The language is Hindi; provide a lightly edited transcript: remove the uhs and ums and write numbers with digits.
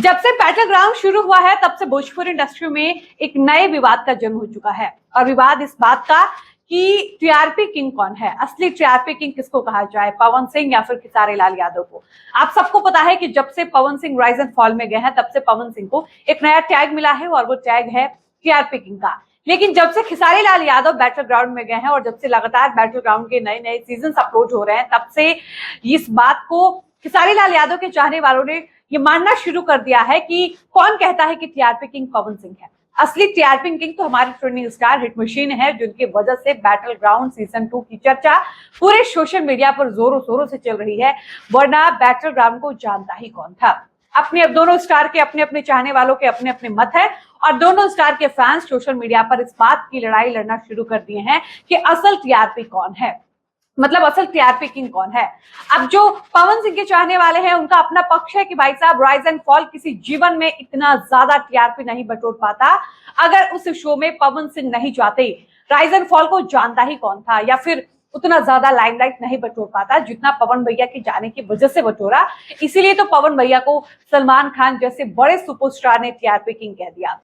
जब से बैटल ग्राउंड शुरू हुआ है तब से भोजपुरी इंडस्ट्री में एक नए विवाद का जन्म हो चुका है। और विवाद इस बात का कि टीआरपी किंग कौन है, असली टीआरपी किंग किसको कहा जाए, पवन सिंह या फिर खेसारी लाल यादव को। आप सबको पता है कि जब से Pawan Singh rise and fall में गए हैं तब से पवन सिंह को एक नया टैग मिला है और वो टैग है टीआरपी किंग का। लेकिन जब से खेसारी लाल यादव बैटल ग्राउंड में गए हैं और जब से लगातार बैटल ग्राउंड के नए नए सीजन अपलोड हो रहे हैं तब से इस बात को खेसारी लाल यादव के चाहने वालों ने ये मानना शुरू कर दिया है कि कौन कहता है कि टीआरपी किंग पवन सिंह है। असली टीआरपी किंग तो हमारे ट्रेंडिंग स्टार हिट मशीन है, जिनकी वजह से बैटल ग्राउंड सीजन 2 की चर्चा पूरे सोशल मीडिया पर जोरों शोरों से चल रही है। वरना बैटल ग्राउंड को जानता ही कौन था। अपने दोनों स्टार के अपने अपने चाहने वालों के अपने अपने मत है और दोनों स्टार के फैंस सोशल मीडिया पर इस बात की लड़ाई लड़ना शुरू कर दिए हैं कि असल टीआरपी कौन है, मतलब असल टीआरपी किंग कौन है। अब जो पवन सिंह के चाहने वाले हैं उनका अपना पक्ष है कि भाई साहब राइज एंड फॉल किसी जीवन में इतना ज्यादा टीआरपी नहीं बटोर पाता अगर उस शो में पवन सिंह नहीं जाते। राइज एंड फॉल को जानता ही कौन था या फिर उतना ज्यादा लाइमलाइट नहीं बटोर पाता जितना पवन भैया के जाने की वजह से बटोरा। इसीलिए तो पवन भैया को सलमान खान जैसे बड़े सुपरस्टार ने टीआरपी किंग कह दिया।